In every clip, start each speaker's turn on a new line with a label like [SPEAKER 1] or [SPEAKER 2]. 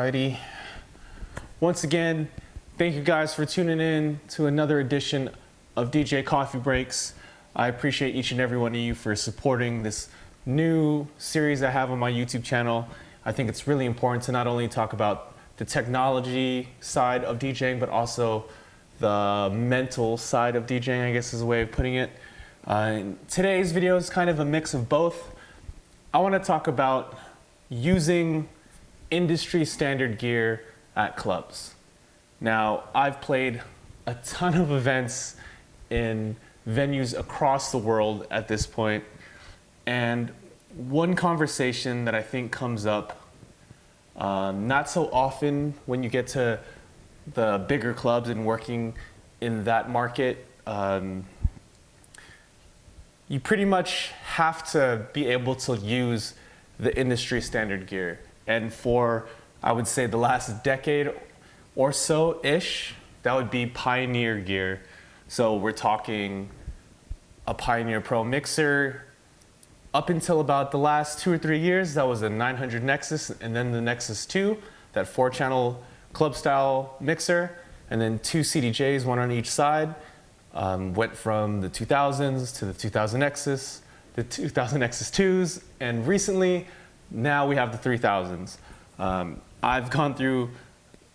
[SPEAKER 1] Alrighty. Once again, thank you guys for tuning in to another edition of DJ Coffee Breaks. I appreciate each and every one of you for supporting this new series I have on my YouTube channel. I think it's really important to not only talk about the technology side of DJing, but also the mental side of DJing, I guess is a way of putting it. Today's video is kind of a mix of both. I want to talk about using industry standard gear at clubs. Now, I've played a ton of events in venues across the world at this point, and one conversation that I think comes up not so often when you get to the bigger clubs and working in that market, you pretty much have to be able to use the industry standard gear. And for, I would say, the last decade or so-ish, that would be Pioneer gear. So we're talking a Pioneer Pro mixer. Up until about the last 2 or 3 years, that was a 900 Nexus, and then the Nexus 2, that 4-channel club-style mixer, and then 2 CDJs, one on each side. Went from the 2000s to the 2000 Nexus, the 2000 Nexus 2s, and recently, now we have the 3000s. I've gone through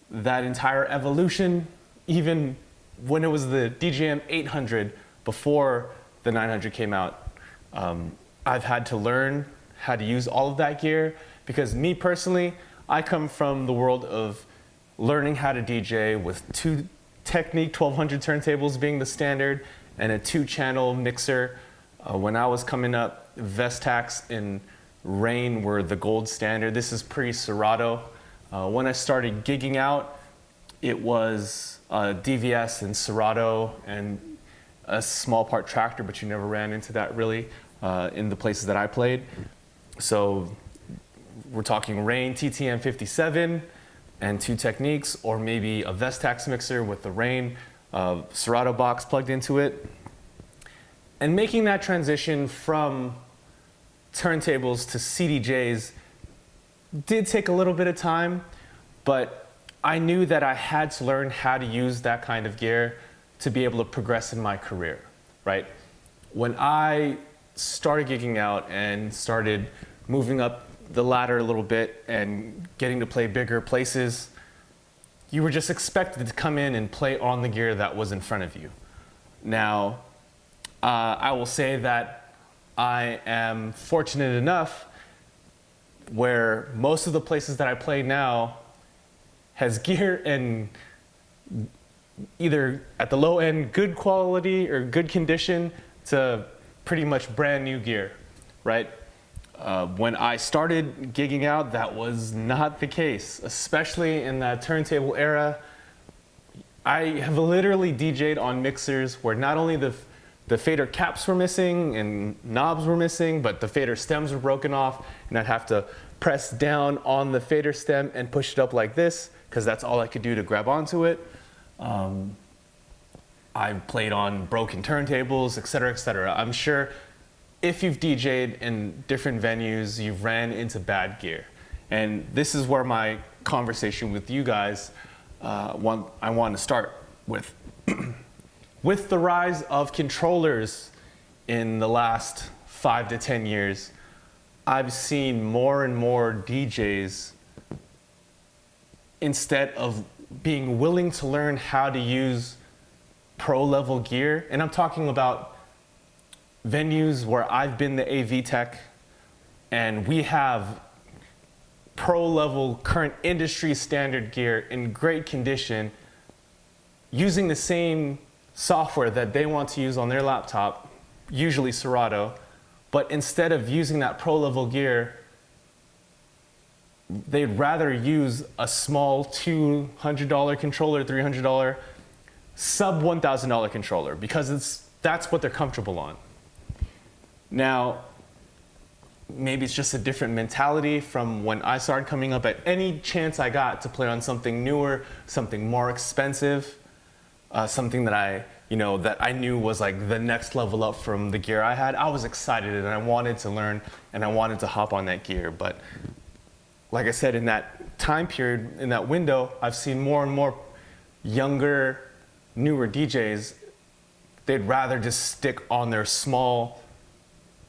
[SPEAKER 1] that entire evolution, even when it was the DJM 800 before the 900 came out. I've had to learn how to use all of that gear because me personally, I come from the world of learning how to DJ with 2 Technique 1200 turntables being the standard and a 2-channel mixer. When I was coming up, Vestax and Rain were the gold standard. This is pre-Serato. When I started gigging out, it was DVS and Serato and a small part Tractor, but you never ran into that really in the places that I played. So we're talking Rain TTM 57 and 2 Techniques, or maybe a Vestax mixer with the Rain Serato box plugged into it. And making that transition from turntables to CDJs did take a little bit of time, but I knew that I had to learn how to use that kind of gear to be able to progress in my career, right? When I started gigging out and started moving up the ladder a little bit and getting to play bigger places, you were just expected to come in and play on the gear that was in front of you. Now, I will say that I am fortunate enough where most of the places that I play now has gear in either at the low end, good quality or good condition to pretty much brand new gear, right? When I started gigging out, that was not the case, especially in that turntable era. I have literally DJ'd on mixers where not only the fader caps were missing and knobs were missing, but the fader stems were broken off, and I'd have to press down on the fader stem and push it up like this, because that's all I could do to grab onto it. I played on broken turntables, et cetera, et cetera. I'm sure if you've DJ'd in different venues, you've ran into bad gear. And this is where my conversation with you guys, I want to start with. With the rise of controllers in the last 5 to 10 years, I've seen more and more DJs, instead of being willing to learn how to use pro-level gear, and I'm talking about venues where I've been the AV tech and we have pro-level current industry standard gear in great condition using the same software that they want to use on their laptop, usually Serato, but instead of using that pro-level gear, they'd rather use a small $200 controller, $300, sub $1,000 controller, because that's what they're comfortable on. Now, maybe it's just a different mentality from when I started coming up at any chance I got to play on something newer, something more expensive, something that I knew was like the next level up from the gear I had. I was excited and I wanted to learn and I wanted to hop on that gear. But like I said, in that time period, in that window, I've seen more and more younger, newer DJs, they'd rather just stick on their small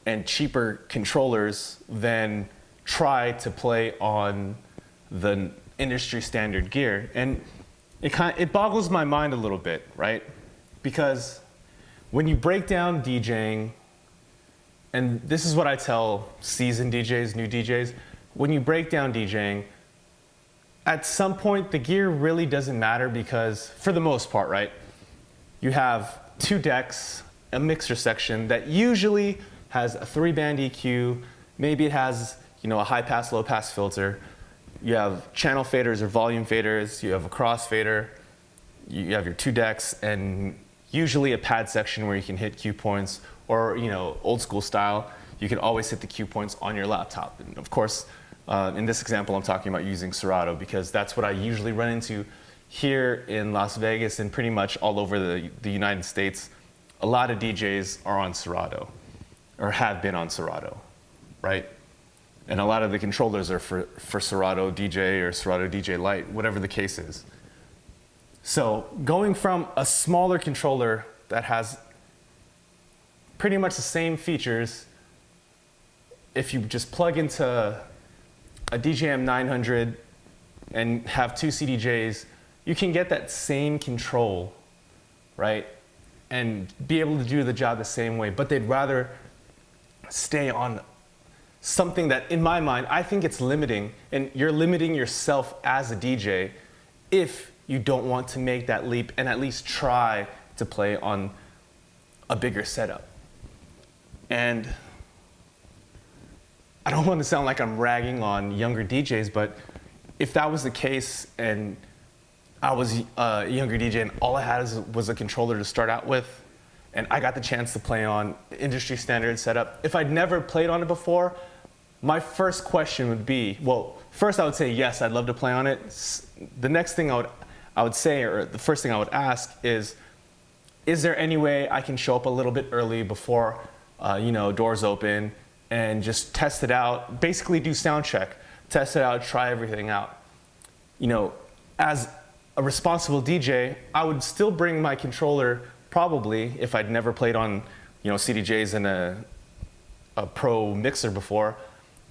[SPEAKER 1] and cheaper controllers than try to play on the industry standard gear. And it boggles my mind a little bit, right? Because when you break down DJing, and this is what I tell seasoned DJs, new DJs, when you break down DJing, at some point the gear really doesn't matter because, for the most part, right, you have 2 decks, a mixer section that usually has a 3-band EQ, maybe it has, you know, a high pass, low pass filter. You have channel faders or volume faders, you have a crossfader, you have your 2 decks, and usually a pad section where you can hit cue points, or, you know, old school style, you can always hit the cue points on your laptop. And of course, in this example, I'm talking about using Serato because that's what I usually run into here in Las Vegas and pretty much all over the United States. A lot of DJs are on Serato, or have been on Serato, right? And a lot of the controllers are for Serato DJ or Serato DJ Lite, whatever the case is. So going from a smaller controller that has pretty much the same features, if you just plug into a DJM 900 and have 2 CDJs, you can get that same control, right? And be able to do the job the same way, but they'd rather stay on something that, in my mind, I think it's limiting, and you're limiting yourself as a DJ if you don't want to make that leap and at least try to play on a bigger setup. And I don't want to sound like I'm ragging on younger DJs, but if that was the case and I was a younger DJ and all I had was a controller to start out with, and I got the chance to play on industry standard setup, if I'd never played on it before, my first question would be, well, first I would say, yes, I'd love to play on it. The next thing I would say, or the first thing I would ask is there any way I can show up a little bit early before, you know, doors open and just test it out, basically do sound check, test it out, try everything out. You know, as a responsible DJ, I would still bring my controller probably if I'd never played on, you know, CDJs and a pro mixer before,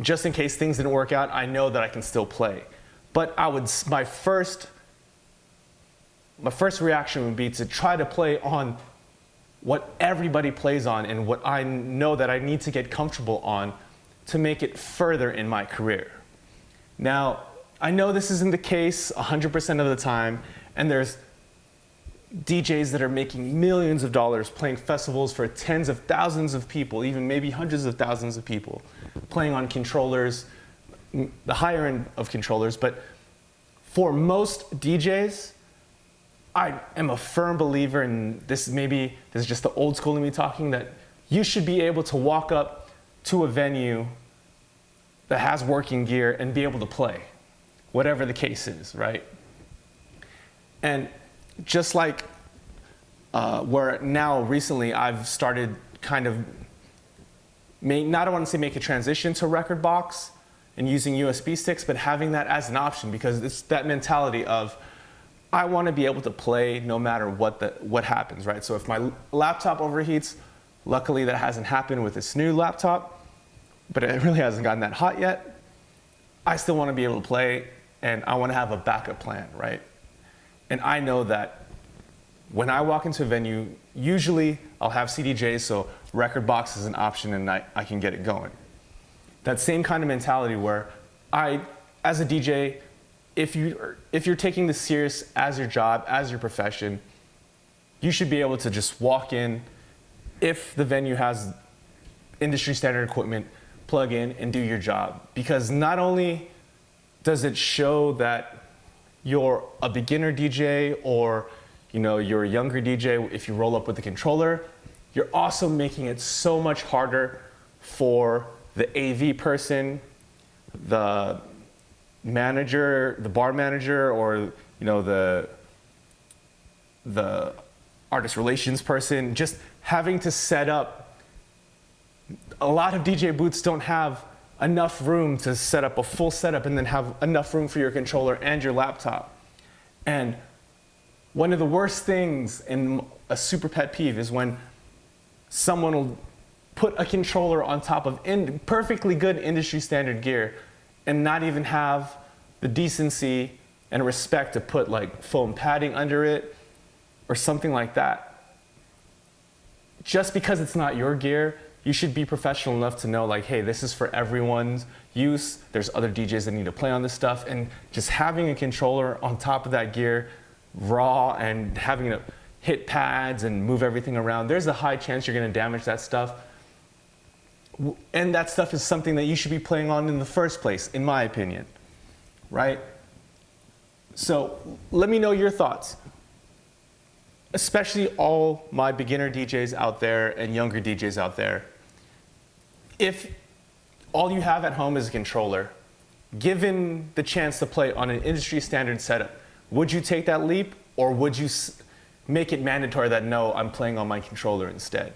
[SPEAKER 1] just in case things didn't work out, I know that I can still play. But my first reaction would be to try to play on what everybody plays on and what I know that I need to get comfortable on to make it further in my career. Now, I know this isn't the case 100% of the time, and there's DJs that are making millions of dollars playing festivals for tens of thousands of people, even maybe hundreds of thousands of people, playing on controllers, the higher end of controllers. But for most DJs, I am a firm believer, and this is just the old school in me talking, that you should be able to walk up to a venue that has working gear and be able to play, whatever the case is, right? And just like where now recently I've started kind of, not I want to say make a transition to record box and using USB sticks, but having that as an option, because it's that mentality of, I want to be able to play no matter what happens, right? So if my laptop overheats, luckily that hasn't happened with this new laptop, but it really hasn't gotten that hot yet. I still want to be able to play, and I want to have a backup plan, right? And I know that when I walk into a venue, usually I'll have CDJs, so record box is an option and I can get it going. That same kind of mentality where as a DJ, if you're taking this serious as your job, as your profession, you should be able to just walk in, if the venue has industry standard equipment, plug in and do your job. Because not only does it show that you're a beginner DJ, or you're a younger DJ if you roll up with a controller, you're also making it so much harder for the AV person, the manager, the bar manager, or the artist relations person, just having to set up. A lot of DJ booths don't have enough room to set up a full setup and then have enough room for your controller and your laptop. And one of the worst things, in a super pet peeve, is when someone will put a controller on top of perfectly good industry standard gear and not even have the decency and respect to put like foam padding under it or something like that. Just because it's not your gear, you should be professional enough to know, like, hey, this is for everyone's use. There's other DJs that need to play on this stuff. And just having a controller on top of that gear, raw, and having to hit pads and move everything around, there's a high chance you're going to damage that stuff. And that stuff is something that you should be playing on in the first place, in my opinion, right? So let me know your thoughts. Especially all my beginner DJs out there and younger DJs out there. If all you have at home is a controller, given the chance to play on an industry standard setup, would you take that leap, or would you make it mandatory that no, I'm playing on my controller instead?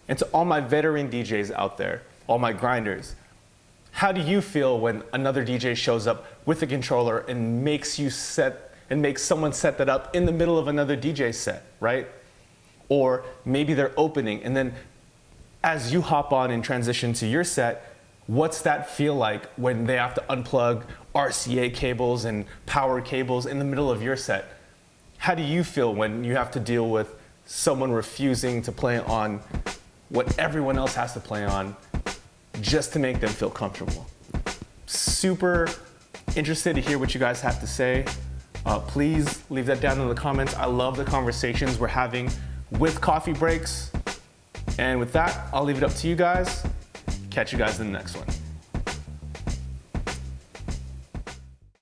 [SPEAKER 1] And to all my veteran DJs out there, all my grinders, how do you feel when another DJ shows up with a controller and makes someone set that up in the middle of another DJ set, right? Or maybe they're opening, and then as you hop on and transition to your set, what's that feel like when they have to unplug RCA cables and power cables in the middle of your set? How do you feel when you have to deal with someone refusing to play on what everyone else has to play on just to make them feel comfortable? Super interested to hear what you guys have to say. Please leave that down in the comments. I love the conversations we're having with coffee breaks. And with that, I'll leave it up to you guys. Catch you guys in the next one.